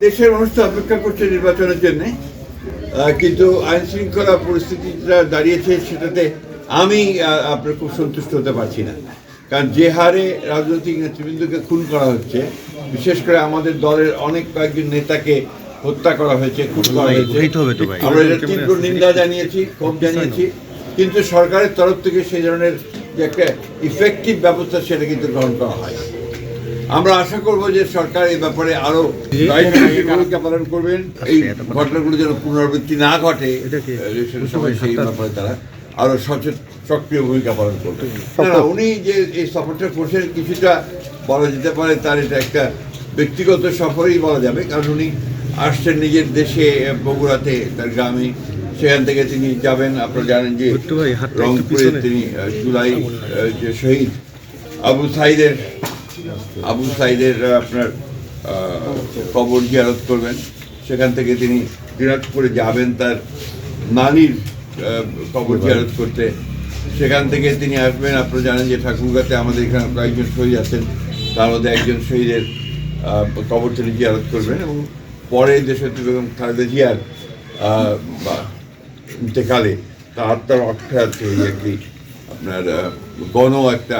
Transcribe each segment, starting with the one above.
দেশের মানুষ তো অপেক্ষা করছে নির্বাচনের জন্য, কিন্তু আইন শৃঙ্খলা পরিস্থিতিটা দাঁড়িয়েছে সেটাতে আমি আপনার খুব সন্তুষ্ট হতে পারছি না। কারণ যে হারে রাজনৈতিক নেতৃবৃন্দকে খুন করা হচ্ছে, বিশেষ করে আমাদের দলের অনেক কয়েকজন নেতাকে হত্যা করা হয়েছে, খুন করা হয়েছে, আমরা এটা তীব্র নিন্দা জানিয়েছি, ক্ষোভ জানিয়েছি, কিন্তু সরকারের তরফ থেকে সেই ধরনের যে একটা ইফেক্টিভ ব্যবস্থা সেটা কিন্তু গ্রহণ করা হয়। আমরা আশা করব যে সরকার এই ব্যাপারে আরো ভূমিকা পালন করবেন, এই ঘটনাগুলো যেন পুনরাবৃত্তি না ঘটে সবাই সেই ব্যাপারে তারা আরো সক্রিয় ভূমিকা পালন করবে। উনি যে এই সফরটা করছেন কিছুটা বলা যেতে পারে তার এটা একটা ব্যক্তিগত সফরই বলা যাবে, কারণ উনি আসছেন নিজের দেশে বগুড়াতে, তার গ্রামে, সেখান থেকে তিনি যাবেন। আপনারা জানেন যে রংপুরে তিনি জুলাই যে শহীদ আবু সাইদের আপনার কবর জিয়ারত করবেন, সেখান থেকে তিনি দিনাজপুরে যাবেন তার নানির কবর জিয়ারত করতে, সেখান থেকে তিনি আসবেন। আপনারা জানেন যে ঠাকুরগাঁতে আমাদের এখানে কয়েকজন শহীদ আছেন, তার মধ্যে একজন শহীদের কবর তিনি জিয়ারত করবেন, এবং পরে দেশনেত্রী বেগম খালেদা জিয়ার ইন্তেকালে তার আত্মার অর্থাৎ একটি আপনার একটা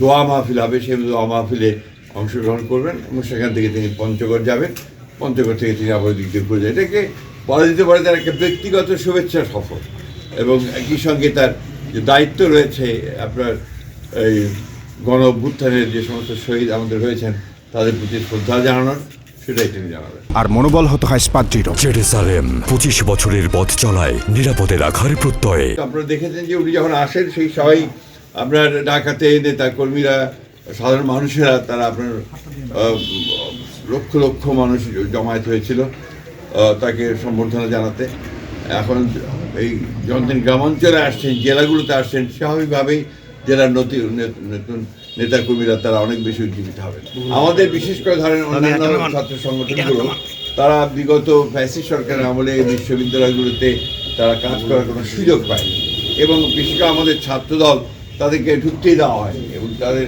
দোয়া মাহফিল হবে, সেই দোয়া মাহফিলে অংশগ্রহণ করবেন, এবং সেখান থেকে তিনি পঞ্চগড় যাবেন, পঞ্চগড় থেকে তিনি আবার দিক দিয়ে ঘুরে যাবেন। এটাকে বলা যেতে পারে তার একটা ব্যক্তিগত শুভেচ্ছা সফর, এবং একই সঙ্গে তার যে দায়িত্ব রয়েছে আপনার এই গণ অভ্যুত্থানের যে সমস্ত শহীদ আমাদের রয়েছেন তাদের প্রতি শ্রদ্ধা জানানোর, সেটাই তিনি জানাবেন। আর মনোবল হতে হয় স্পাত-দৃঢ়। জেরুজালেম 25 বছরের পথ চলায় নিরাপদে রাখার প্রত্যয়ে। আপনারা দেখেছেন যে উনি যখন আসেন সেই সবাই আপনার ঢাকাতে নেতা কর্মীরা, সাধারণ মানুষেরা, তারা আপনার লক্ষ লক্ষ মানুষ জমায়েত হয়েছিল তাকে সম্বর্ধনা জানাতে। এখন এই যখন তিনি গ্রামাঞ্চলে আসছেন, জেলাগুলোতে আসছেন, স্বাভাবিকভাবেই জেলার নতুন নেতাকর্মীরা তারা অনেক বেশি উজ্জীবিত হবেন। আমাদের বিশেষ করে ধরেন অন্যান্য ছাত্র সংগঠনগুলো, তারা বিগত ফ্যাসিস্ট সরকারের আমলে বিশ্ববিদ্যালয়গুলোতে তারা কাজ করার কোনো সুযোগ পায়নি, এবং বিশেষ করে আমাদের ছাত্রদল তাদেরকে ঢুকতেই দেওয়া হয়নি, এবং তাদের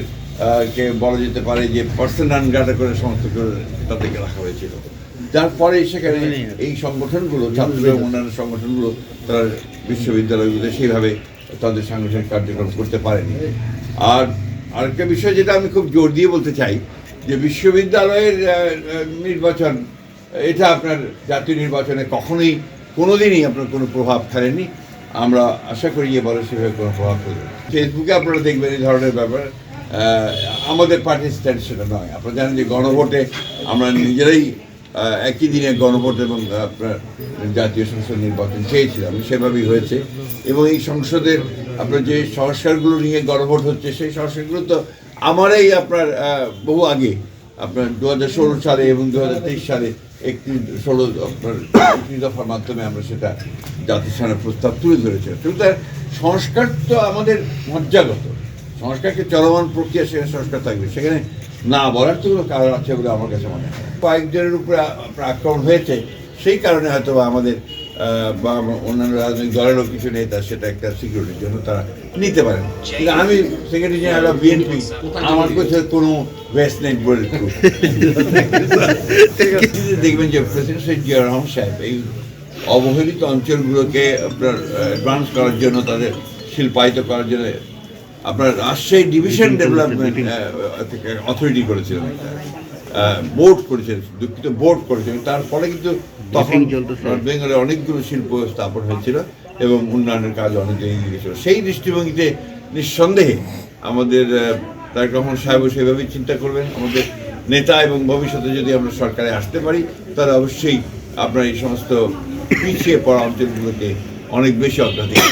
কে বলা যেতে পারে যে পার্সোনাল গার্ডে করে সমস্ত করে তাদেরকে রাখা হয়েছিল, যার ফলে সেখানে এই সংগঠনগুলো, ছাত্র এবং অন্যান্য সংগঠনগুলো তারা বিশ্ববিদ্যালয়গুলোতে সেইভাবে তাদের সাংগঠনিক কার্যক্রম করতে পারেনি। আর আরেকটা বিষয় যেটা আমি খুব জোর দিয়ে বলতে চাই, যে বিশ্ববিদ্যালয়ের নির্বাচন এটা আপনার জাতীয় নির্বাচনে কখনোই কোনোদিনই আপনার কোনো প্রভাব ফেলেনি। আমরা আশা করি এবারে সেভাবে কোনো প্রভাব ফেলবে। ফেসবুকে আপনারা দেখবেন এই ধরনের ব্যাপার, আমাদের পার্টির স্ট্যান্ড সেটা নয়। আপনারা জানেন যে গণভোটে আমরা নিজেরাই একই দিনে গণভোট এবং আপনার জাতীয় সংসদ নির্বাচন চেয়েছিলাম, সেভাবেই হয়েছে। এবং এই সংসদের আপনার যে সংস্কারগুলো নিয়ে গণভোট হচ্ছে, সেই সংস্কারগুলো তো আমারই আপনার বহু আগে আপনার 2016 সালে এবং 2023 সালে 16 দফার মাধ্যমে আমরা সেটা জাতিসংঘের প্রস্তাব তুলে ধরেছি। কিন্তু সংস্কার তো আমাদের মজ্জাগত, সংস্কারকে চলমান প্রক্রিয়া, সেখানে সংস্কার থাকবে, সেখানে না বলার তো কোনো কারণ আছে বলে আমার কাছে মনে হয়। কয়েকজনের উপরে আক্রমণ হয়েছে, সেই কারণে হয়তো আমাদের বা অন্যান্য রাজনৈতিক দলেরও কিছু নেতা সেটা একটা সিকিউরিটির জন্য তারা নিতে পারেন। কিন্তু আমি সেক্রেটারি জেনারেল অফ বিএনপি, আমার কাছে কোনো ওয়েস্ট নেই বলে দেখবেন যে প্রেসিডেন্ট শেখ জিয়া রহমান সাহেব এই অবহেলিত অঞ্চলগুলোকে আপনার অ্যাডভান্স করার জন্য, তাদের শিল্পায়িত করার জন্য আপনার রাজশাহী ডিভিশন ডেভেলপমেন্ট অথরিটি করেছিলেন, বোর্ড করেছেন, দুঃখিত বোর্ড করেছেন। তার ফলে কিন্তু তখন বেঙ্গলে অনেকগুলো শিল্প স্থাপন হয়েছিল এবং উন্নয়নের কাজ অনেক এগিয়ে গিয়েছিল। সেই দৃষ্টিভঙ্গিতে নিঃসন্দেহে আমাদের তারেক রহমান সাহেবও সেভাবেই চিন্তা করবেন। আমাদের নেতা এবং ভবিষ্যতে যদি আমরা সরকারে আসতে পারি, তাহলে অবশ্যই আপনার এই সমস্ত পিছিয়ে পড়া অঞ্চলগুলোকে অনেক বেশি অগ্রাধিকার